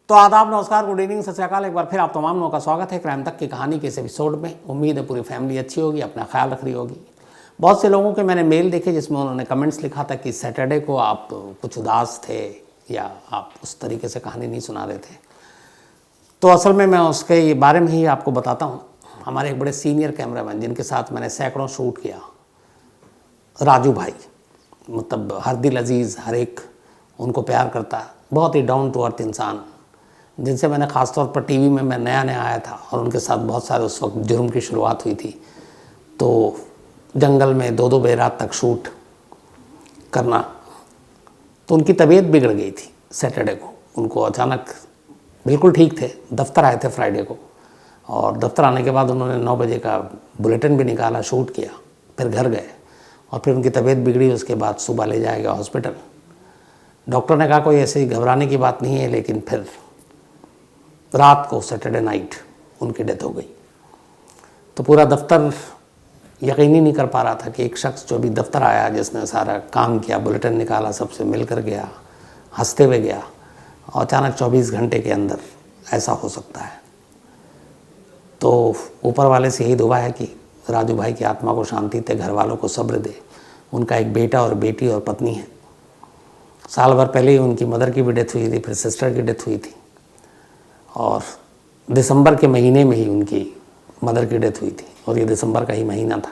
तो आदाब, नमस्कार, गुड इवनिंग, सत श्री अकाल। एक बार फिर आप तमाम लोगों का स्वागत है क्राइम तक की कहानी के इस एपिसोड में। उम्मीद है पूरी फैमिली अच्छी होगी, अपना ख्याल रख रही होगी। बहुत से लोगों के मैंने मेल देखे जिसमें उन्होंने कमेंट्स लिखा था कि सैटरडे को आप कुछ उदास थे या आप उस तरीके से कहानी नहीं सुना रहे थे। तो असल में मैं उसके बारे में ही आपको बताता हूँ। हमारे एक बड़े सीनियर कैमरामैन जिनके साथ मैंने सैकड़ों शूट किया, राजू भाई, मतलब हर दिल अजीज़, हर एक उनको प्यार करता, बहुत ही डाउन टू अर्थ इंसान, जिनसे मैंने ख़ास तौर पर टीवी में मैं नया नया आया था और उनके साथ बहुत सारे उस वक्त जुर्म की शुरुआत हुई थी। तो जंगल में दो बजे रात तक शूट करना, तो उनकी तबीयत बिगड़ गई थी सैटरडे को। उनको अचानक, बिल्कुल ठीक थे, दफ्तर आए थे फ्राइडे को, और दफ्तर आने के बाद उन्होंने 9 बजे का बुलेटिन भी निकाला, शूट किया, फिर घर गए और फिर उनकी तबीयत बिगड़ी। उसके बाद सुबह ले जाया गया हॉस्पिटल। डॉक्टर ने कहा कोई ऐसी घबराने की बात नहीं है, लेकिन फिर रात को सैटरडे नाइट उनकी डेथ हो गई। तो पूरा दफ्तर यकीन ही नहीं कर पा रहा था कि एक शख्स जो अभी दफ्तर आया, जिसने सारा काम किया, बुलेटिन निकाला, सबसे मिल कर गया, हंसते हुए गया, और अचानक 24 घंटे के अंदर ऐसा हो सकता है। तो ऊपर वाले से यही दुआ है कि राजू भाई की आत्मा को शांति दे, घर वालों को सब्र दे। उनका एक बेटा और बेटी और पत्नी है। साल भर पहले ही उनकी मदर की भी डेथ हुई थी, फिर सिस्टर की डेथ हुई थी, और दिसंबर के महीने में ही उनकी मदर की डेथ हुई थी, और ये दिसंबर का ही महीना था।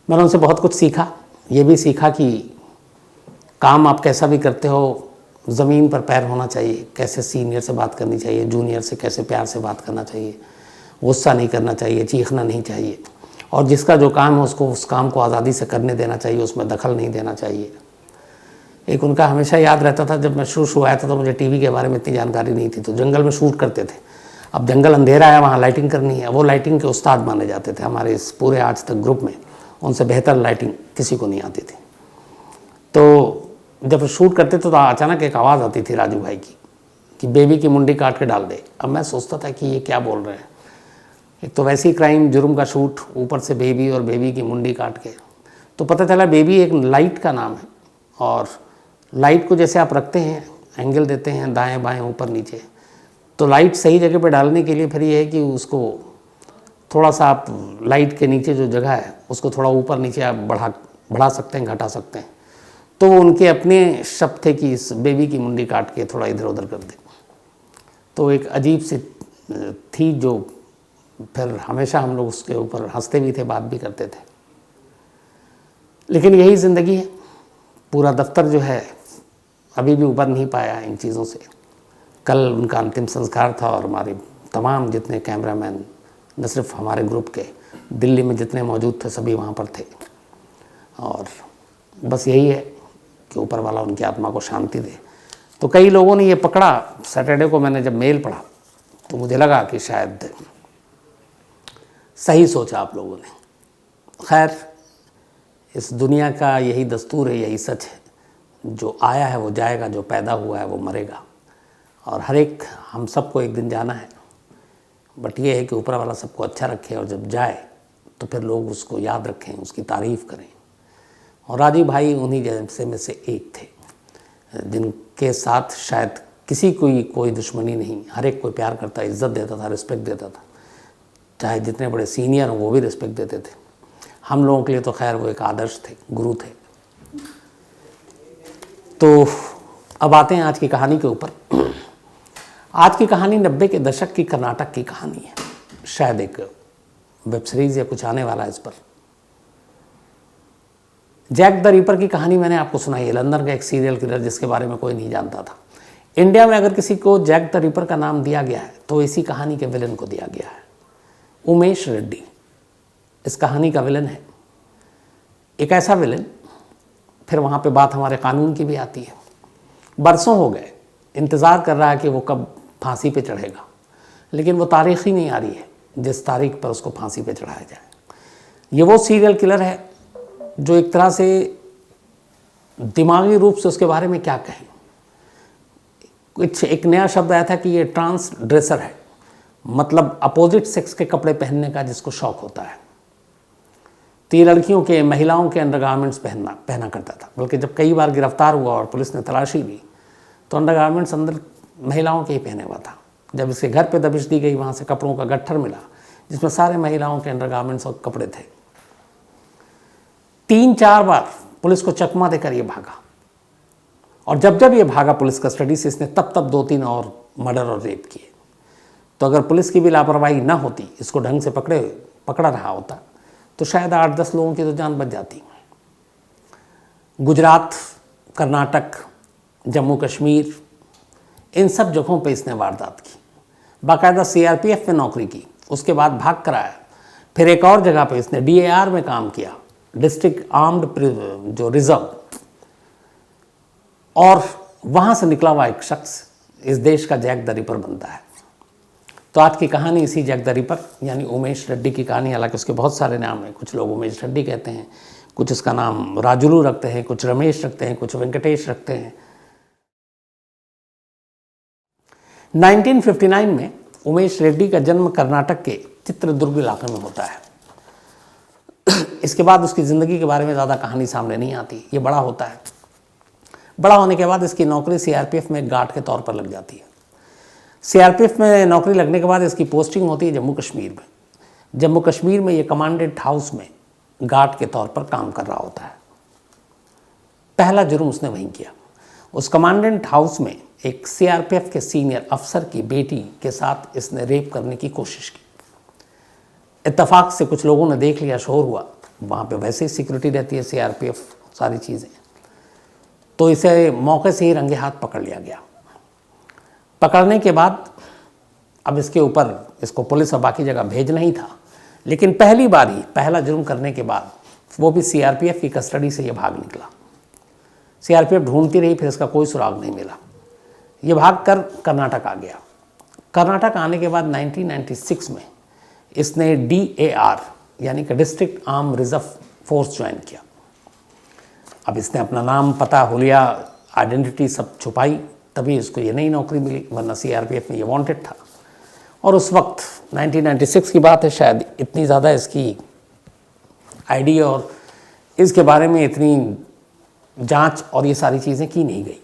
मैंने उनसे बहुत कुछ सीखा। ये भी सीखा कि काम आप कैसा भी करते हो, ज़मीन पर पैर होना चाहिए, कैसे सीनियर से बात करनी चाहिए, जूनियर से कैसे प्यार से बात करना चाहिए, गुस्सा नहीं करना चाहिए, चीखना नहीं चाहिए, और जिसका जो काम है उसको उस काम को आज़ादी से करने देना चाहिए, उसमें दखल नहीं देना चाहिए। एक उनका हमेशा याद रहता था, जब मैं शुरू आया था तो मुझे टीवी के बारे में इतनी जानकारी नहीं थी, तो जंगल में शूट करते थे। अब जंगल अंधेरा है, वहाँ लाइटिंग करनी है। वो लाइटिंग के उस्ताद माने जाते थे हमारे इस पूरे आज तक ग्रुप में। उनसे बेहतर लाइटिंग किसी को नहीं आती थी। तो जब शूट करते थे तो अचानक एक आवाज़ आती थी राजू भाई की कि बेबी की मुंडी काट के डाल दे। अब मैं सोचता था कि ये क्या बोल रहे हैं। एक तो वैसे ही क्राइम जुर्म का शूट, ऊपर से बेबी और बेबी की मुंडी काट के। तो पता चला बेबी एक लाइट का नाम है, और लाइट को जैसे आप रखते हैं, एंगल देते हैं दाएं बाएं ऊपर नीचे, तो लाइट सही जगह पे डालने के लिए फिर ये है कि उसको थोड़ा सा आप लाइट के नीचे जो जगह है उसको थोड़ा ऊपर नीचे आप बढ़ा सकते हैं, घटा सकते हैं। तो उनके अपने शब्द थे कि इस बेबी की मुंडी काट के थोड़ा इधर उधर कर दे। तो एक अजीब सी थी, जो फिर हमेशा हम लोग उसके ऊपर हंसते भी थे, बात भी करते थे। लेकिन यही ज़िंदगी है। पूरा दफ्तर जो है अभी भी उबर नहीं पाया इन चीज़ों से। कल उनका अंतिम संस्कार था, और हमारे तमाम जितने कैमरामैन, न सिर्फ हमारे ग्रुप के, दिल्ली में जितने मौजूद थे सभी वहाँ पर थे। और बस यही है कि ऊपर वाला उनकी आत्मा को शांति दे। तो कई लोगों ने ये पकड़ा, सैटरडे को मैंने जब मेल पढ़ा तो मुझे लगा कि शायद सही सोचा आप लोगों ने। खैर, इस दुनिया का यही दस्तूर है, यही सच है। जो आया है वो जाएगा, जो पैदा हुआ है वो मरेगा, और हर एक हम सबको एक दिन जाना है। बट ये है कि ऊपर वाला सबको अच्छा रखे, और जब जाए तो फिर लोग उसको याद रखें, उसकी तारीफ़ करें। और राजू भाई उन्हीं जैसे में से एक थे, जिनके साथ शायद किसी को कोई दुश्मनी नहीं, हर एक कोई प्यार करता, इज़्ज़त देता था, रिस्पेक्ट देता था। चाहे जितने बड़े सीनियर हों वो भी रिस्पेक्ट देते थे। हम लोगों के लिए तो खैर वो एक आदर्श थे, गुरु थे। तो अब आते हैं आज की कहानी के ऊपर। आज की कहानी 90 के दशक की कर्नाटक की कहानी है। शायद एक वेब सीरीज़ या कुछ आने वाला है इस पर। जैक द रीपर की कहानी मैंने आपको सुनाई है। लंदन का एक सीरियल किलर जिसके बारे में कोई नहीं जानता था। इंडिया में अगर किसी को जैक द रीपर का नाम दिया गया है तो इसी कहानी के विलन को दिया गया है। उमेश रेड्डी इस कहानी का विलन है। एक ऐसा विलन, फिर वहाँ पे बात हमारे कानून की भी आती है। बरसों हो गए, इंतज़ार कर रहा है कि वो कब फांसी पे चढ़ेगा, लेकिन वो तारीख़ ही नहीं आ रही है जिस तारीख पर उसको फांसी पे चढ़ाया जाए। ये वो सीरियल किलर है जो एक तरह से दिमागी रूप से उसके बारे में क्या कहें, कुछ एक नया शब्द आया था कि ये ट्रांस ड्रेसर है, मतलब अपोजिट सेक्स के कपड़े पहनने का जिसको शौक़ होता है। तो ये लड़कियों के, महिलाओं के अंडरगारमेंट्स पहना करता था। बल्कि जब कई बार गिरफ्तार हुआ और पुलिस ने तलाशी ली तो अंडरगारमेंट्स अंदर महिलाओं के ही पहने हुआ था। जब इसके घर पे दबिश दी गई, वहाँ से कपड़ों का गट्ठर मिला जिसमें सारे महिलाओं के अंडरगारमेंट्स और कपड़े थे। 3-4 बार पुलिस को चकमा देकर ये भागा, और जब जब ये भागा पुलिस कस्टडी से, इसने तब तब 2-3 और मर्डर और रेप किए। तो अगर पुलिस की भी लापरवाही ना होती, इसको ढंग से पकड़ा रहा होता, तो शायद 8-10 लोगों की तो जान बच जाती। गुजरात, कर्नाटक, जम्मू कश्मीर, इन सब जगहों पे इसने वारदात की। बाकायदा CRPF में नौकरी की, उसके बाद भाग कर आया। फिर एक और जगह पे इसने DAR में काम किया, डिस्ट्रिक्ट आर्म्ड जो रिजर्व, और वहाँ से निकला हुआ एक शख्स इस देश का जैक द रिपर बनता है। तो आज की कहानी इसी जैक द रिपर यानी उमेश रेड्डी की कहानी। हालांकि उसके बहुत सारे नाम हैं, कुछ लोग उमेश रेड्डी कहते हैं, कुछ उसका नाम राजुलू रखते हैं, कुछ रमेश रखते हैं, कुछ वेंकटेश रखते हैं। 1959 में उमेश रेड्डी का जन्म कर्नाटक के चित्रदुर्ग इलाके में होता है। इसके बाद उसकी ज़िंदगी के बारे में ज़्यादा कहानी सामने नहीं आती। ये बड़ा होता है, बड़ा होने के बाद इसकी नौकरी CRPF में गार्ड के तौर पर लग जाती है। CRPF में नौकरी लगने के बाद इसकी पोस्टिंग होती है जम्मू कश्मीर में। जम्मू कश्मीर में ये कमांडेंट हाउस में गार्ड के तौर पर काम कर रहा होता है। पहला जुर्म उसने वहीं किया। उस कमांडेंट हाउस में एक CRPF के सीनियर अफसर की बेटी के साथ इसने रेप करने की कोशिश की। इत्तेफाक से कुछ लोगों ने देख लिया, शोर हुआ। वहाँ पे वैसे ही सिक्योरिटी रहती है, CRPF, सारी चीज़ें। तो इसे मौके से ही रंगे हाथ पकड़ लिया गया। पकड़ने के बाद अब इसके ऊपर इसको पुलिस और बाकी जगह भेजना ही था, लेकिन पहली बार ही पहला जुर्म करने के बाद वो भी CRPF की कस्टडी से ये भाग निकला। CRPF ढूंढती रही, फिर इसका कोई सुराग नहीं मिला। ये भाग कर कर्नाटक आ गया। कर्नाटक आने के बाद 1996 में इसने DAR यानी कि district arm reserve force join किया। अब इसने अपना नाम, पता, हुलिया, आइडेंटिटी सब छुपाई, तभी इसको ये नई नौकरी मिली, वरना CRPF में ये वांटेड था। और उस वक्त 1996 की बात है, शायद इतनी ज़्यादा इसकी आईडी और इसके बारे में इतनी जांच और ये सारी चीज़ें की नहीं गई।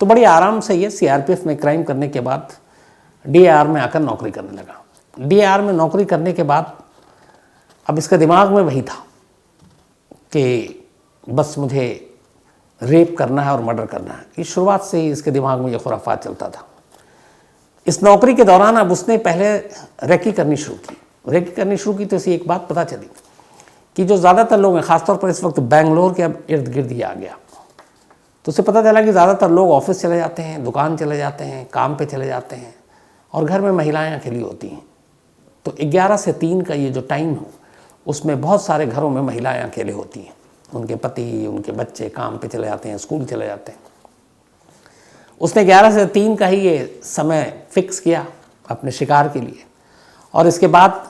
तो बड़ी आराम से ये CRPF में क्राइम करने के बाद DAR में आकर नौकरी करने लगा। DAR में नौकरी करने के बाद अब इसका दिमाग में वही था कि बस मुझे रेप करना है और मर्डर करना है। इस शुरुआत से ही इसके दिमाग में ये खुराफात चलता था। इस नौकरी के दौरान अब उसने पहले रेकी करनी शुरू की। रेकी करनी शुरू की तो इसे एक बात पता चली कि जो ज़्यादातर लोग हैं, ख़ासतौर पर इस वक्त बेंगलोर के अब इर्द गिर्द ही आ गया, तो उसे पता चला कि ज़्यादातर लोग ऑफिस चले जाते हैं, दुकान चले जाते हैं, काम पे चले जाते हैं, और घर में महिलाएं अकेली होती हैं। तो 11 से 3 का ये जो टाइम हो, उसमें बहुत सारे घरों में महिलाएं अकेले होती हैं। उनके पति, उनके बच्चे काम पे चले जाते हैं, स्कूल चले जाते हैं। उसने 11 से 3 का ही ये समय फिक्स किया अपने शिकार के लिए, और इसके बाद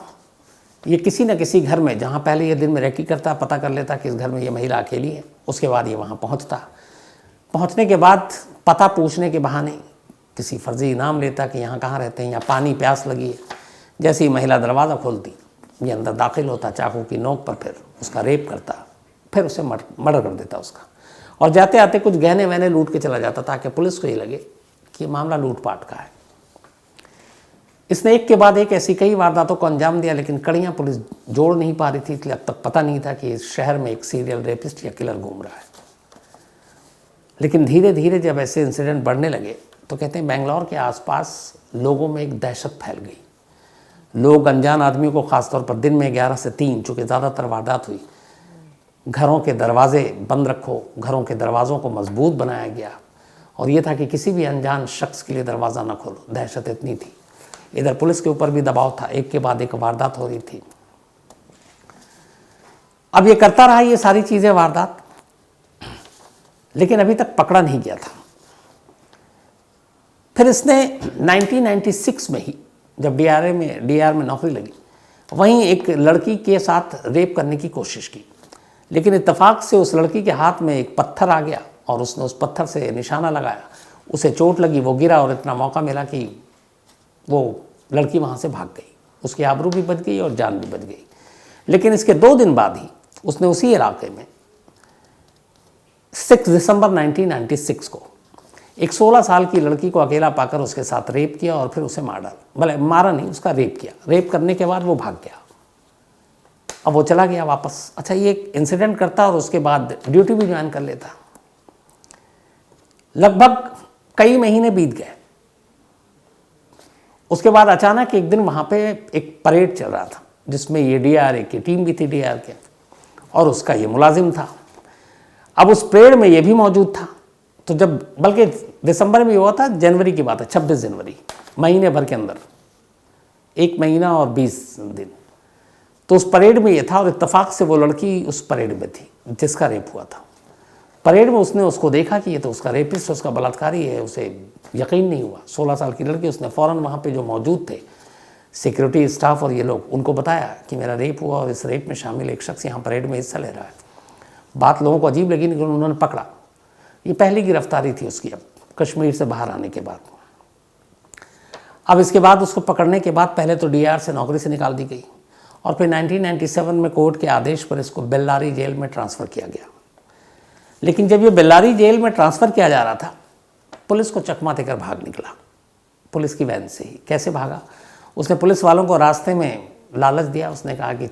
ये किसी न किसी घर में, जहाँ पहले ये दिन में रेकी करता, पता कर लेता कि इस घर में ये महिला अकेली है। उसके बाद ये वहाँ पहुँचता। पहुँचने के बाद पता पूछने के बहाने किसी फर्जी इनाम लेता कि यहाँ कहाँ रहते हैं, या पानी प्यास लगी है। जैसे ही महिला दरवाज़ा खोलती, ये अंदर दाखिल होता, चाकू की नोक पर फिर उसका रेप करता, फिर उसे मर्डर कर देता उसका, और जाते आते कुछ गहने वहने लूट के चला जाता, ताकि पुलिस को ये लगे कि मामला लूटपाट का है। इसने एक के बाद एक ऐसी कई वारदातों को अंजाम दिया, लेकिन कड़ियाँ पुलिस जोड़ नहीं पा रही थी, इसलिए अब तक पता नहीं था कि इस शहर में एक सीरियल रेपिस्ट या किलर घूम रहा है। लेकिन धीरे धीरे जब ऐसे इंसिडेंट बढ़ने लगे, तो कहते हैं बेंगलोर के आसपास लोगों में एक दहशत फैल गई। लोग अनजान आदमियों को, ख़ासतौर पर दिन में 11 से 3, चूँकि ज़्यादातर वारदात हुई, घरों के दरवाजे बंद रखो, घरों के दरवाज़ों को मजबूत बनाया गया, और ये था कि किसी भी अनजान शख्स के लिए दरवाज़ा न खोलो। दहशत इतनी थी। इधर पुलिस के ऊपर भी दबाव था, एक के बाद एक वारदात हो रही थी। अब ये करता रहा ये सारी चीज़ें, वारदात, लेकिन अभी तक पकड़ा नहीं गया था। फिर इसने 1996 में ही, जब DAR में नौकरी लगी, वहीं एक लड़की के साथ रेप करने की कोशिश की, लेकिन इत्तेफाक से उस लड़की के हाथ में एक पत्थर आ गया और उसने उस पत्थर से निशाना लगाया। उसे चोट लगी, वो गिरा, और इतना मौका मिला कि वो लड़की वहाँ से भाग गई। उसकी आबरू भी बच गई और जान भी बच गई। लेकिन इसके 2 दिन बाद ही उसने उसी इलाके में 6 दिसंबर 1996 को एक 16 साल की लड़की को अकेला पाकर उसके साथ रेप किया और फिर उसे मार डाला। भले मारा नहीं, उसका रेप किया। रेप करने के बाद वो भाग गया। अब वो चला गया वापस। अच्छा, ये एक इंसिडेंट करता और उसके बाद ड्यूटी भी ज्वाइन कर लेता। लगभग कई महीने बीत गए। उसके बाद अचानक एक दिन वहाँ पे एक परेड चल रहा था जिसमें ये DRA की टीम भी थी, DRA के, और उसका ये मुलाजिम था। अब उस परेड में ये भी मौजूद था। तो जब, बल्कि दिसंबर में हुआ था, जनवरी की बात है, 26 जनवरी, महीने भर के अंदर, 1 महीना और 20 दिन। तो उस परेड में ये था और इत्तेफाक से वो लड़की उस परेड में थी जिसका रेप हुआ था। परेड में उसने उसको देखा कि ये तो उसका रेपिस्ट, उसका बलात्कारी है। उसे यकीन नहीं हुआ। 16 साल की लड़की। उसने फ़ौरन वहाँ पे जो मौजूद थे सिक्योरिटी स्टाफ और ये लोग, उनको बताया कि मेरा रेप हुआ और इस रेप में शामिल एक शख्स यहाँ परेड में हिस्सा ले रहा है। बात लोगों को अजीब लगी, लेकिन उन्होंने पकड़ा। ये पहली गिरफ्तारी थी उसकी, अब कश्मीर से बाहर आने के बाद। अब इसके बाद उसको पकड़ने के बाद पहले तो DRA से नौकरी से निकाल दी गई और फिर 1997 में कोर्ट के आदेश पर इसको बेल्लारी जेल में ट्रांसफ़र किया गया। लेकिन जब ये बेल्लारी जेल में ट्रांसफ़र किया जा रहा था, पुलिस को चकमा देकर भाग निकला, पुलिस की वैन से ही। कैसे भागा? उसने पुलिस वालों को रास्ते में लालच दिया। उसने कहा कि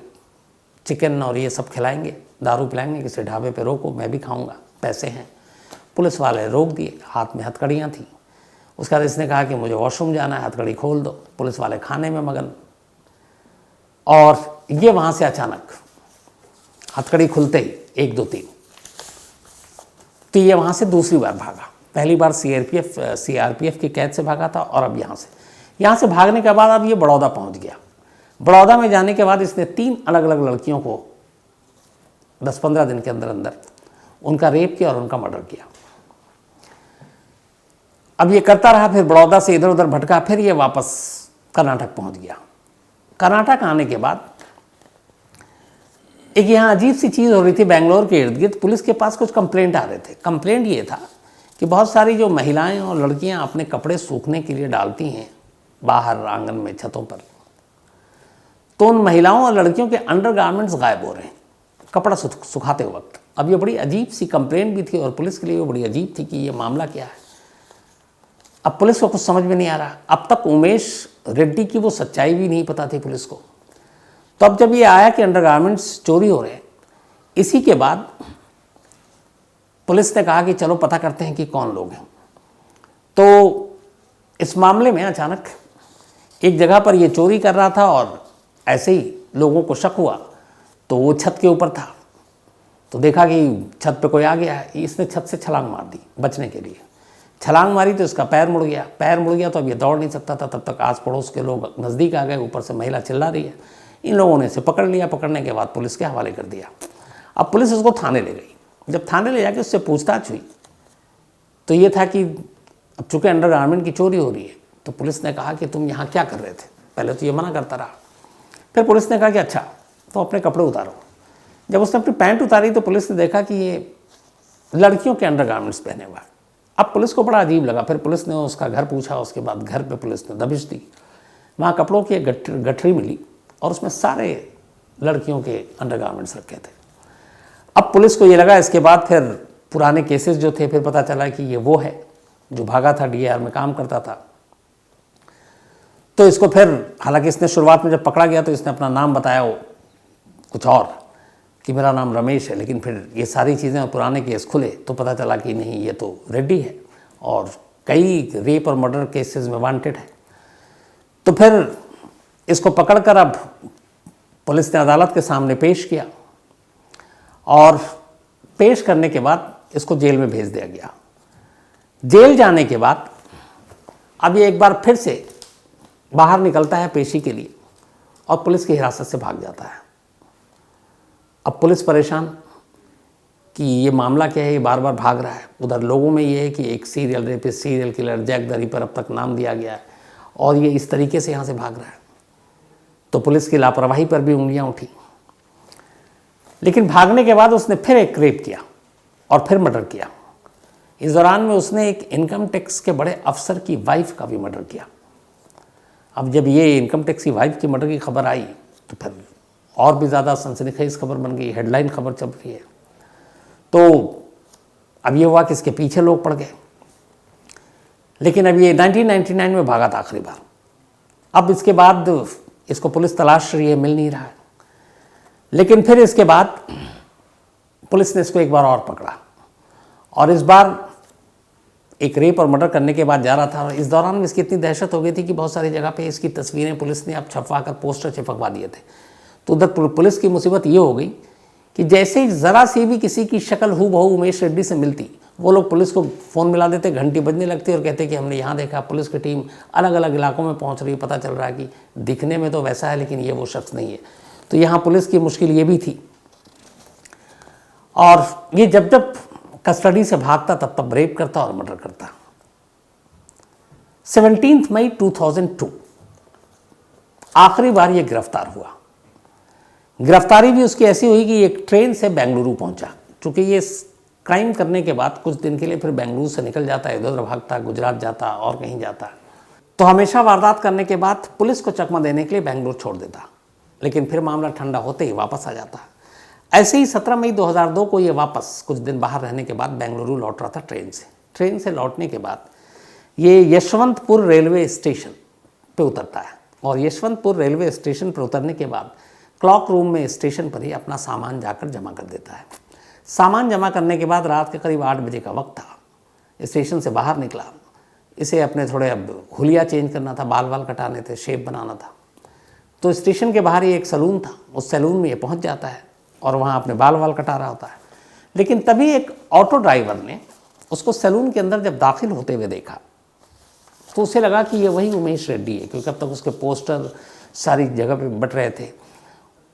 चिकन और ये सब खिलाएंगे, दारू पिलाएंगे, किसी ढाबे पे रोको, मैं भी खाऊंगा, पैसे हैं। पुलिस वाले रोक दिए, हाथ में हथकड़ियाँ थी। उसके बाद इसने कहा कि मुझे वॉशरूम जाना है, हथकड़ी खोल दो। पुलिस वाले खाने में मगन। और ये वहाँ से अचानक हथकड़ी खुलते ही 1 2 3, तो ये वहाँ से दूसरी बार भागा। पहली बार CRPF की कैद से भागा था और अब यहाँ से भागने के बाद अब ये बड़ौदा पहुँच गया। बड़ौदा में जाने के बाद इसने 3 अलग अलग लड़कियों को 10-15 दिन के अंदर अंदर उनका रेप किया और उनका मर्डर किया। अब ये करता रहा, फिर बड़ौदा से इधर उधर भटका, फिर ये वापस कर्नाटक पहुँच गया। कर्नाटक आने के बाद एक यहाँ अजीब सी चीज़ हो रही थी। बेंगलोर के इर्द गिर्द पुलिस के पास कुछ कंप्लेंट आ रहे थे। कंप्लेंट ये था कि बहुत सारी जो महिलाएं और लड़कियां अपने कपड़े सूखने के लिए डालती हैं बाहर आंगन में, छतों पर, तो उन महिलाओं और लड़कियों के अंडरगारमेंट्स गायब हो रहे हैं कपड़ा सुखाते वक्त। अब ये बड़ी अजीब सी कंप्लेंट भी थी और पुलिस के लिए वो बड़ी अजीब थी कि ये मामला क्या है। अब पुलिस को कुछ समझ में नहीं आ रहा। अब तक उमेश रेड्डी की वो सच्चाई भी नहीं पता थी पुलिस को। तो अब जब ये आया कि अंडरगारमेंट्स चोरी हो रहे हैं, इसी के बाद पुलिस ने कहा कि चलो पता करते हैं कि कौन लोग हैं। तो इस मामले में अचानक एक जगह पर ये चोरी कर रहा था और ऐसे ही लोगों को शक हुआ, तो वो छत के ऊपर था, तो देखा कि छत पे कोई आ गया है। इसने छत से छलांग मार दी बचने के लिए। छलांग मारी तो इसका पैर मुड़ गया। पैर मुड़ गया तो अब ये दौड़ नहीं सकता था। तब तक आस पड़ोस के लोग नज़दीक आ गए, ऊपर से महिला चिल्ला रही है। इन लोगों ने इसे पकड़ लिया। पकड़ने के बाद पुलिस के हवाले कर दिया। अब पुलिस उसको थाने ले गई। जब थाने ले जाके उससे पूछताछ हुई तो ये था कि अब चूँकि अंडरगारमेंट की चोरी हो रही है, तो पुलिस ने कहा कि तुम यहाँ क्या कर रहे थे। पहले तो ये मना करता रहा, फिर पुलिस ने कहा कि अच्छा तो अपने कपड़े उतारो। जब उसने अपनी पैंट उतारी तो पुलिस ने देखा कि ये लड़कियों के अंडरगारमेंट्स पहने हुआ है। अब पुलिस को बड़ा अजीब लगा। फिर पुलिस ने उसका घर पूछा। उसके बाद घर पे पुलिस ने दबिश दी। वहाँ कपड़ों की एक गठरी मिली और उसमें सारे लड़कियों के अंडरगारमेंट्स रखे थे। अब पुलिस को ये लगा, इसके बाद फिर पुराने केसेस जो थे, फिर पता चला कि ये वो है जो भागा था, DAR में काम करता था। तो इसको फिर, हालांकि इसने शुरुआत में जब पकड़ा गया तो इसने अपना नाम बताया वो कुछ और, कि मेरा नाम रमेश है, लेकिन फिर ये सारी चीज़ें और पुराने केस खुले तो पता चला कि नहीं, ये तो रेड्डी है और कई रेप और मर्डर केसेस में वांटेड है। तो फिर इसको पकड़कर अब पुलिस ने अदालत के सामने पेश किया और पेश करने के बाद इसको जेल में भेज दिया गया। जेल जाने के बाद अब ये एक बार फिर से बाहर निकलता है पेशी के लिए और पुलिस की हिरासत से भाग जाता है। अब पुलिस परेशान कि ये मामला क्या है, ये बार बार भाग रहा है। उधर लोगों में ये है कि एक serial rapist, serial killer, Jack the Ripper अब तक नाम दिया गया है और ये इस तरीके से यहाँ से भाग रहा है। तो पुलिस की लापरवाही पर भी उंगलियाँ उठी। लेकिन भागने के बाद उसने फिर एक रेप किया और फिर मर्डर किया। इस दौरान में उसने एक इनकम टैक्स के बड़े अफसर की वाइफ का भी मर्डर किया। अब जब ये इनकम टैक्स की वाइफ की मर्डर की खबर आई तो फिर और भी ज़्यादा सनसनीखेज खबर बन गई, हेडलाइन खबर चल रही है। तो अब ये हुआ कि इसके पीछे लोग पड़ गए। लेकिन अब ये 1999 में भागा था आखिरी बार। अब इसके बाद इसको पुलिस तलाश रही है, मिल नहीं रहा है। लेकिन फिर इसके बाद पुलिस ने इसको एक बार और पकड़ा और इस बार एक रेप और मर्डर करने के बाद जा रहा था। इस दौरान में इसकी इतनी दहशत हो गई थी कि बहुत सारी जगह पे इसकी तस्वीरें पुलिस ने अब छपवा कर पोस्टर चिपकवा दिए थे। तो उधर पुलिस की मुसीबत ये हो गई कि जैसे ही ज़रा सी भी किसी की शक्ल हूबहू उमेश रेड्डी से मिलती, वो लोग पुलिस को फ़ोन मिला देते, घंटी बजने लगती और कहते कि हमने यहाँ देखा। पुलिस की टीम अलग अलग इलाकों में पहुँच रही, पता चल रहा है कि दिखने में तो वैसा है लेकिन ये वो शख्स नहीं है। तो यहाँ पुलिस की मुश्किल ये भी थी। और ये जब जब कस्टडी से भागता तब तब रेप करता और मर्डर करता। 17 मई 2002 आखिरी बार ये गिरफ्तार हुआ। गिरफ्तारी भी उसकी ऐसी हुई कि एक ट्रेन से बेंगलुरु पहुंचा। चूंकि ये क्राइम करने के बाद कुछ दिन के लिए फिर बेंगलुरु से निकल जाता है, इधर उधर भागता, गुजरात जाता और कहीं जाता। तो हमेशा वारदात करने के बाद पुलिस को चकमा देने के लिए बेंगलुरु छोड़ देता, लेकिन फिर मामला ठंडा होते ही वापस आ जाता। ऐसे ही 17 मई 2002 को ये वापस कुछ दिन बाहर रहने के बाद बेंगलुरु लौट रहा था ट्रेन से लौटने के बाद ये यशवंतपुर रेलवे स्टेशन पे उतरता है और यशवंतपुर रेलवे स्टेशन पर उतरने के बाद क्लॉक रूम में स्टेशन पर ही अपना सामान जाकर जमा कर देता है। सामान जमा करने के बाद रात के करीब 8 बजे का वक्त था। स्टेशन से बाहर निकला, इसे अपने थोड़े अब हुलिया चेंज करना था, बाल वाल कटाने थे, शेप बनाना था। तो स्टेशन के बाहर ही एक सैलून था, उस सैलून में ये पहुंच जाता है और वहाँ अपने बाल वाल कटा रहा होता है। लेकिन तभी एक ऑटो ड्राइवर ने उसको सैलून के अंदर जब दाखिल होते हुए देखा तो उसे लगा कि ये वही उमेश रेड्डी है, क्योंकि अब तक उसके पोस्टर सारी जगह पे बट रहे थे।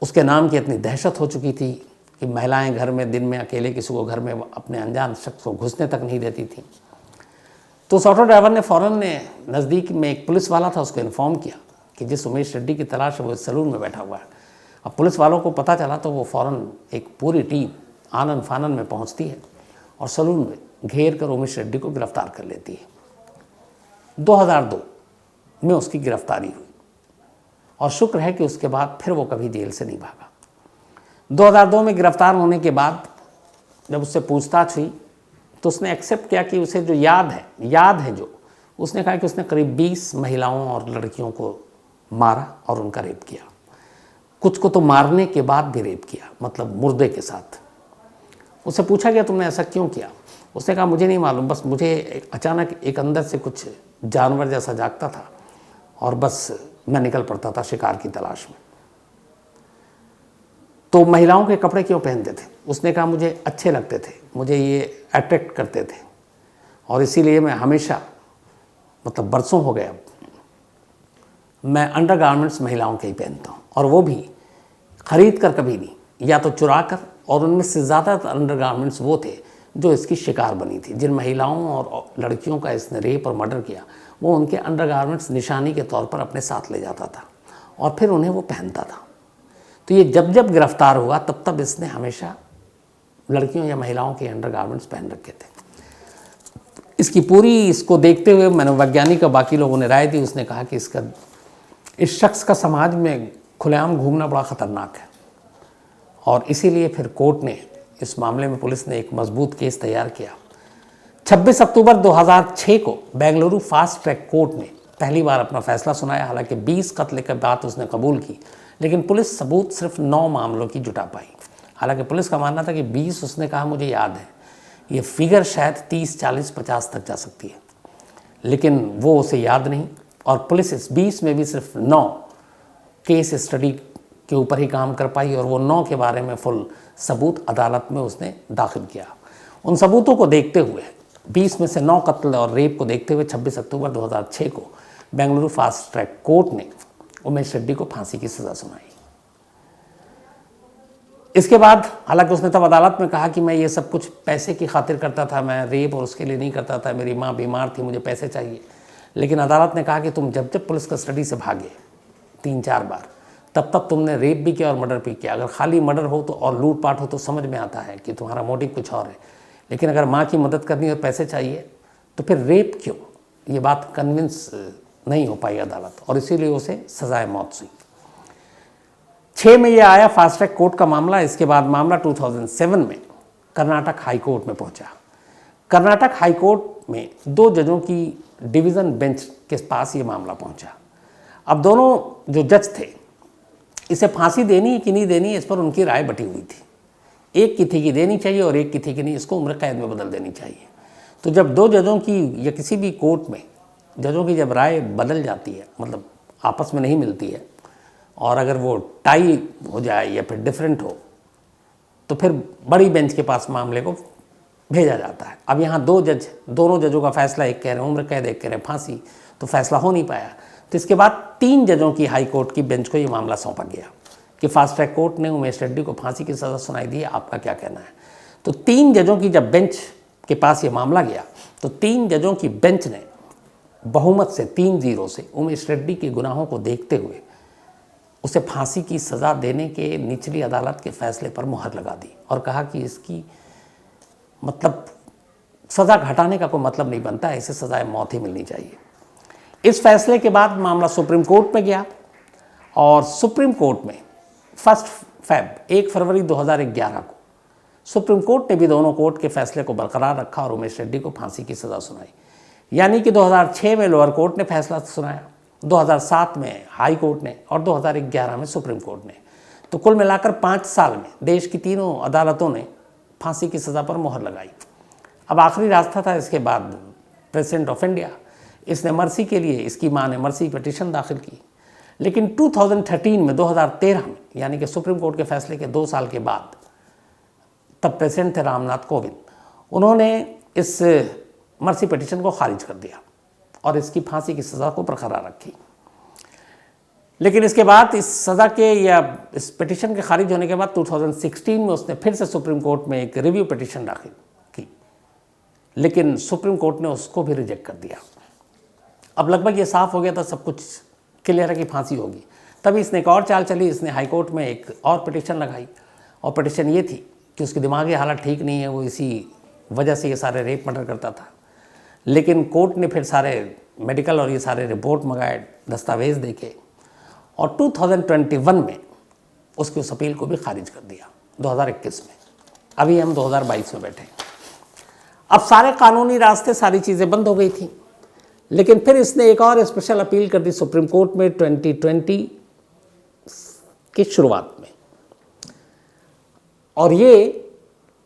उसके नाम की इतनी दहशत हो चुकी थी कि महिलाएं घर में दिन में अकेले किसी को घर में अपने अनजान शख्स को घुसने तक नहीं देती थी। तो उस ऑटो ड्राइवर ने फ़ौरन नज़दीक में एक पुलिस वाला था, उसको इन्फॉर्म किया कि जिस उमेश रेड्डी की तलाश है वो इस सैलून में बैठा हुआ है। अब पुलिस वालों को पता चला तो वो फ़ौरन एक पूरी टीम आनन फानन में पहुंचती है और सैलून में घेर कर उमेश रेड्डी को गिरफ्तार कर लेती है। 2002 में उसकी गिरफ्तारी हुई और शुक्र है कि उसके बाद फिर वो कभी जेल से नहीं भागा। 2002 में गिरफ्तार होने के बाद जब उससे पूछताछ हुई तो उसने एक्सेप्ट किया कि उसे जो याद है जो उसने कहा कि उसने करीब 20 महिलाओं और लड़कियों को मारा और उनका रेप किया। कुछ को तो मारने के बाद भी रेप किया, मतलब मुर्दे के साथ। उससे पूछा गया तुमने ऐसा क्यों किया? उसने कहा मुझे नहीं मालूम, बस मुझे अचानक एक अंदर से कुछ जानवर जैसा जागता था और बस मैं निकल पड़ता था शिकार की तलाश में। तो महिलाओं के कपड़े क्यों पहनते थे? उसने कहा मुझे अच्छे लगते थे, मुझे ये अट्रैक्ट करते थे और इसीलिए मैं हमेशा, मतलब बरसों हो गए अब, मैं अंडरगारमेंट्स महिलाओं के ही पहनता हूँ और वो भी खरीद कर कभी नहीं, या तो चुरा कर। और उनमें से ज़्यादातर अंडरगारमेंट्स वो थे जो इसकी शिकार बनी थी। जिन महिलाओं और लड़कियों का इसने रेप और मर्डर किया वो उनके अंडरगारमेंट्स निशानी के तौर पर अपने साथ ले जाता था और फिर उन्हें वो पहनता था। तो ये जब जब गिरफ्तार हुआ तब तब इसने हमेशा लड़कियों या महिलाओं के अंडरगारमेंट्स पहन रखे थे। इसको देखते हुए मनोवैज्ञानिक और बाकी लोगों ने राय दी। उसने कहा कि इस शख्स का समाज में खुलेआम घूमना बड़ा ख़तरनाक है और इसीलिए फिर कोर्ट ने इस मामले में, पुलिस ने एक मजबूत केस तैयार किया। 26 अक्टूबर 2006 को बेंगलुरु फास्ट ट्रैक कोर्ट ने पहली बार अपना फैसला सुनाया। हालांकि 20 कत्ल के बात उसने कबूल की, लेकिन पुलिस सबूत सिर्फ 9 मामलों की जुटा पाई। हालांकि पुलिस का मानना था कि 20 उसने कहा मुझे याद है, ये फिगर शायद 30, 40, 50 तक जा सकती है, लेकिन वो उसे याद नहीं। और पुलिस इस 20 में भी सिर्फ 9 केस स्टडी के ऊपर ही काम कर पाई और वो 9 के बारे में फुल सबूत अदालत में उसने दाखिल किया। उन सबूतों को देखते हुए 20 में से 9 कत्ल और रेप को देखते हुए 26 अक्टूबर 2006 को बेंगलुरु फास्ट ट्रैक कोर्ट ने उमेश रेड्डी को फांसी की सज़ा सुनाई। इसके बाद हालांकि उसने तब अदालत में कहा कि मैं ये सब कुछ पैसे की खातिर करता था, मैं रेप और उसके लिए नहीं करता था, मेरी माँ बीमार थी, मुझे पैसे चाहिए। लेकिन अदालत ने कहा कि तुम जब जब पुलिस कस्टडी से भागे 3-4 बार, तब तब तुमने रेप भी किया और मर्डर भी किया। अगर खाली मर्डर हो तो और लूटपाट हो तो समझ में आता है कि तुम्हारा मोटिव कुछ और है, लेकिन अगर माँ की मदद करनी और पैसे चाहिए तो फिर रेप क्यों? ये बात कन्विंस नहीं हो पाई अदालत और इसीलिए उसे सजाए मौत हुई। 6 में ये आया फास्ट ट्रैक कोर्ट का मामला। इसके बाद मामला 2007 में कर्नाटक हाई कोर्ट में पहुंचा। कर्नाटक हाई कोर्ट में 2 जजों की डिवीज़न बेंच के पास ये मामला पहुंचा। अब दोनों जो जज थे, इसे फांसी देनी है कि नहीं देनी है, इस पर उनकी राय बटी हुई थी। एक की थी कि देनी चाहिए और एक की थी कि नहीं, इसको उम्र कैद में बदल देनी चाहिए। तो जब दो जजों की या किसी भी कोर्ट में जजों की जब राय बदल जाती है, मतलब आपस में नहीं मिलती है, और अगर वो टाई हो जाए या फिर डिफरेंट हो, तो फिर बड़ी बेंच के पास मामले को भेजा जाता है। अब यहाँ दोनों जजों का फैसला, एक कह रहे हैं उम्र कैद, एक कह रहे हैं फांसी, तो फैसला हो नहीं पाया। तो इसके बाद 3 जजों की हाई कोर्ट की बेंच को ये मामला सौंपा गया कि फास्ट ट्रैक कोर्ट ने उमेश रेड्डी को फांसी की सज़ा सुनाई दी है, आपका क्या कहना है। तो 3 जजों की जब बेंच के पास ये मामला गया, तो 3 जजों की बेंच ने बहुमत से 3-0 से उमेश रेड्डी के गुनाहों को देखते हुए उसे फांसी की सज़ा देने के निचली अदालत के फैसले पर मुहर लगा दी और कहा कि इसकी मतलब सज़ा घटाने का कोई मतलब नहीं बनता है, इसे सज़ाए मौत ही मिलनी चाहिए। इस फैसले के बाद मामला सुप्रीम कोर्ट में गया और सुप्रीम कोर्ट में 1 फरवरी 2011 को सुप्रीम कोर्ट ने भी दोनों कोर्ट के फैसले को बरकरार रखा और उमेश रेड्डी को फांसी की सज़ा सुनाई। यानी कि 2006 में लोअर कोर्ट ने फैसला सुनाया, 2007 में हाई कोर्ट ने और 2011 में सुप्रीम कोर्ट ने। तो कुल मिलाकर 5 साल में देश की तीनों अदालतों ने फांसी की सज़ा पर मुहर लगाई। अब आखिरी रास्ता था इसके बाद प्रेसिडेंट ऑफ इंडिया, इसने मर्सी के लिए, इसकी मां ने मर्सी पिटीशन दाखिल की। लेकिन 2013 में यानी कि सुप्रीम कोर्ट के फैसले के 2 साल के बाद, तब प्रेसिडेंट थे रामनाथ कोविंद, उन्होंने इस मर्सी पिटीशन को खारिज कर दिया और इसकी फांसी की सज़ा को बरकरार रखी। लेकिन इसके बाद इस सज़ा के या इस पिटीशन के खारिज होने के बाद 2016 में उसने फिर से सुप्रीम कोर्ट में एक रिव्यू पिटीशन दाखिल की, लेकिन सुप्रीम कोर्ट ने उसको भी रिजेक्ट कर दिया। अब लगभग ये साफ हो गया था, सब कुछ क्लियर है कि फांसी होगी। तभी इसने एक और चाल चली, इसने हाई कोर्ट में एक और पिटीशन लगाई और पिटीशन ये थी कि उसकी दिमागी हालत ठीक नहीं है, वो इसी वजह से ये सारे रेप मर्डर करता था। लेकिन कोर्ट ने फिर सारे मेडिकल और ये सारे रिपोर्ट मंगाए, दस्तावेज़ देखे और 2021 में उसकी उस अपील को भी खारिज कर दिया 2021 में। अभी हम 2022 में बैठे। अब सारे कानूनी रास्ते, सारी चीज़ें बंद हो गई थी, लेकिन फिर इसने एक और स्पेशल अपील कर दी सुप्रीम कोर्ट में 2020 की शुरुआत में। और ये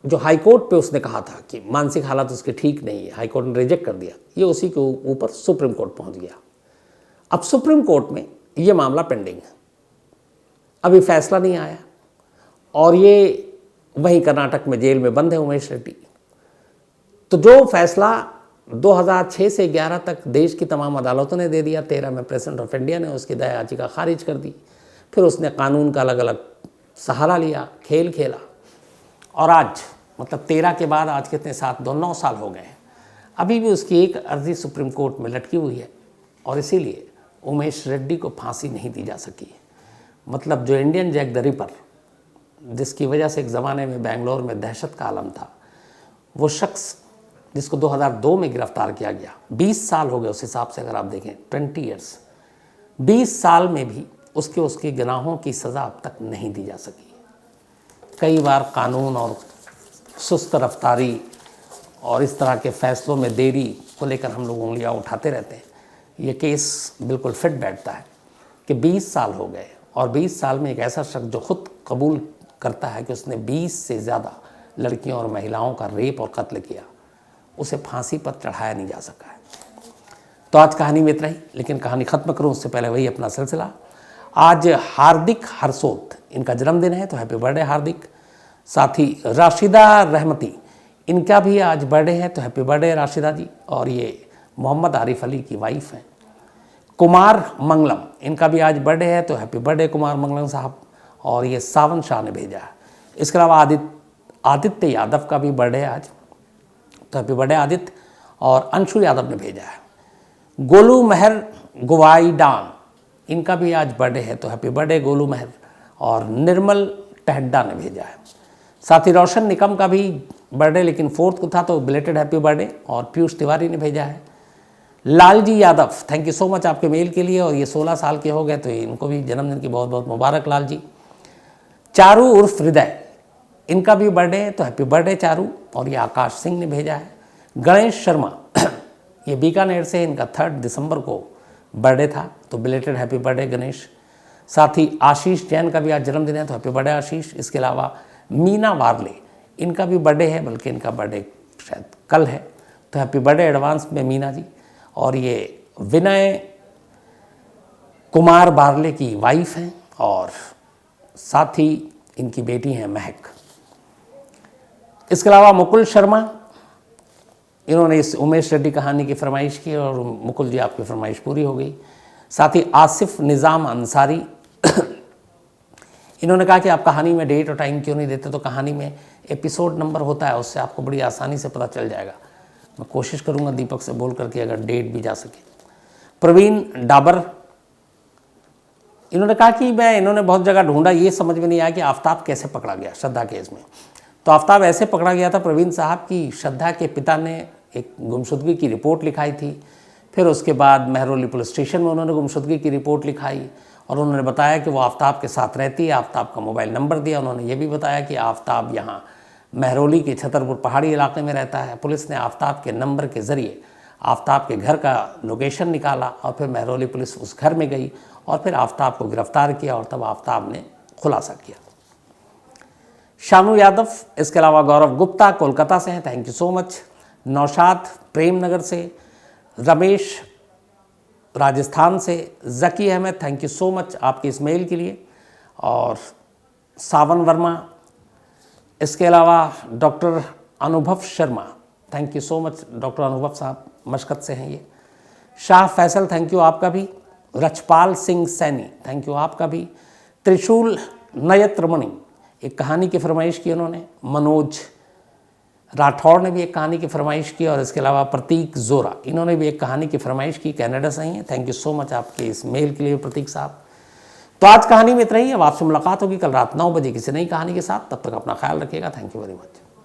जो हाई कोर्ट पे उसने कहा था कि मानसिक हालत उसकी ठीक नहीं है, हाई कोर्ट ने रिजेक्ट कर दिया, ये उसी के ऊपर सुप्रीम कोर्ट पहुंच गया। अब सुप्रीम कोर्ट में ये मामला पेंडिंग है, अभी फैसला नहीं आया और ये वहीं कर्नाटक में जेल में बंद है उमेश रेड्डी। तो जो फैसला 2006 से 11 तक देश की तमाम अदालतों ने दे दिया, 13 में प्रेसिडेंट ऑफ इंडिया ने उसकी दया याचिका खारिज कर दी। फिर उसने कानून का अलग अलग सहारा लिया, खेल खेला और आज मतलब 13 के बाद आज कितने 9 साल हो गए हैं, अभी भी उसकी एक अर्जी सुप्रीम कोर्ट में लटकी हुई है और इसीलिए उमेश रेड्डी को फांसी नहीं दी जा सकी। मतलब जो इंडियन जैक द रिपर, जिसकी वजह से एक ज़माने में बेंगलोर में दहशत का आलम था, वो शख्स जिसको 2002 में गिरफ्तार किया गया, 20 साल हो गए उस हिसाब से अगर आप देखें, 20 ईयर्स, 20 साल में भी उसके गुनाहों की सज़ा अब तक नहीं दी जा सकी। कई बार कानून और सुस्त रफ्तारी और इस तरह के फैसलों में देरी को लेकर हम लोग उंगलियां उठाते रहते हैं। ये केस बिल्कुल फिट बैठता है कि 20 साल हो गए और 20 साल में एक ऐसा शख्स जो खुद कबूल करता है कि उसने 20 से ज़्यादा लड़कियों और महिलाओं का रेप और कत्ल किया, उसे फांसी पर चढ़ाया नहीं जा सका है। तो आज कहानी में इतना ही, लेकिन कहानी ख़त्म करूं उससे पहले वही अपना सिलसिला। आज हार्दिक हरसोत, इनका जन्मदिन है, तो हैप्पी बर्थडे हार्दिक। साथ ही राशिदा रहमती, इनका भी आज बर्थडे है, तो हैप्पी बर्थडे राशिदा जी। और ये मोहम्मद आरिफ अली की वाइफ हैं। कुमार मंगलम, इनका भी आज बर्थडे है, तो हैप्पी बर्थडे कुमार मंगलम साहब। और ये सावन शाह ने भेजा है। इसके अलावा आदित्य यादव का भी बर्थडे है आज, तो हैप्पी बर्थडे आदित्य। और अंशु यादव ने भेजा है। गोलू मेहर गुवाईडान, इनका भी आज बर्थडे है, तो हैप्पी बर्थडे गोलू मेहर। और निर्मल टहड्डा ने भेजा है। साथ ही रोशन निकम का भी बर्थडे, लेकिन 4 को था, तो बिलेटेड हैप्पी बर्थडे। और पीयूष तिवारी ने भेजा है। Lalji Yadav, thank you so much आपके मेल के लिए। और ये 16 साल के हो गए, तो इनको भी जन्मदिन की बहुत बहुत मुबारक लाल जी। चारू उर्फ हृदय, इनका भी बर्थडे है, तो हैप्पी बर्थडे चारू। और ये आकाश सिंह ने भेजा है। गणेश शर्मा, ये बीकानेर से, इनका 3 दिसंबर को बर्थडे था, तो बिलेटेड हैप्पी बर्थडे गणेश। साथ ही आशीष जैन का भी आज जन्मदिन है, तो हैप्पी बर्थडे आशीष। इसके अलावा मीना वारले, इनका भी बर्थडे है, बल्कि इनका बर्थडे शायद कल है, तो हैप्पी बर्थडे एडवांस में मीना जी। और ये विनय कुमार बारले की वाइफ हैं और साथ ही इनकी बेटी हैं महक। इसके अलावा मुकुल शर्मा, इन्होंने इस उमेश रेड्डी कहानी की फरमाइश की और मुकुल जी आपकी फरमाइश पूरी हो गई। साथ ही आसिफ निज़ाम अंसारी, इन्होंने कहा कि आप कहानी में डेट और टाइम क्यों नहीं देते, तो कहानी में एपिसोड नंबर होता है, उससे आपको बड़ी आसानी से पता चल जाएगा। मैं कोशिश करूंगा दीपक से बोल करके अगर डेट भी जा सके। प्रवीण डाबर, इन्होंने कहा कि इन्होंने बहुत जगह ढूंढा, ये समझ में नहीं आया कि आफ्ताब कैसे पकड़ा गया श्रद्धा केस में। तो आफ्ताब ऐसे पकड़ा गया था प्रवीण साहब की श्रद्धा के पिता ने एक गुमशुदगी की रिपोर्ट लिखाई थी, फिर उसके बाद महरौली पुलिस स्टेशन में उन्होंने गुमशुदगी की रिपोर्ट लिखाई और उन्होंने बताया कि वो आफ्ताब के साथ रहती है, आफ्ताब का मोबाइल नंबर दिया। उन्होंने ये भी बताया कि आफ्ताब यहाँ महरौली के छतरपुर पहाड़ी इलाके में रहता है। पुलिस ने आफ्ताब के नंबर के ज़रिए आफ्ताब के घर का लोकेशन निकाला और फिर महरौली पुलिस उस घर में गई और फिर आफ्ताब को गिरफ्तार किया और तब आफ्ताब ने खुलासा किया। शानू यादव, इसके अलावा गौरव गुप्ता कोलकाता से हैं, thank you so much. Naushad Premnagar से, रमेश राजस्थान से, Zaki Ahmed, thank you so much आपकी इस मेल के लिए। और सावन वर्मा, इसके अलावा डॉक्टर अनुभव Sharma, thank you so much doctor अनुभव साहब, मशकत से हैं ये। शाह फैसल, थैंक यू आपका भी। रचपाल सिंह सैनी, थैंक यू आपका भी। त्रिशूल नयत्रमणि, एक कहानी की फरमाइश की उन्होंने। मनोज राठौड़ ने भी एक कहानी की फरमाइश की। और इसके अलावा प्रतीक जोरा, इन्होंने भी एक कहानी की फरमाइश की, कनाडा से ही है, थैंक यू सो मच आपके इस मेल के लिए प्रतीक साहब। तो आज कहानी में इतना ही। अब आपसे मुलाकात होगी कल रात 9 बजे किसी नई कहानी के साथ, तब तक अपना ख्याल रखिएगा, थैंक यू वेरी मच।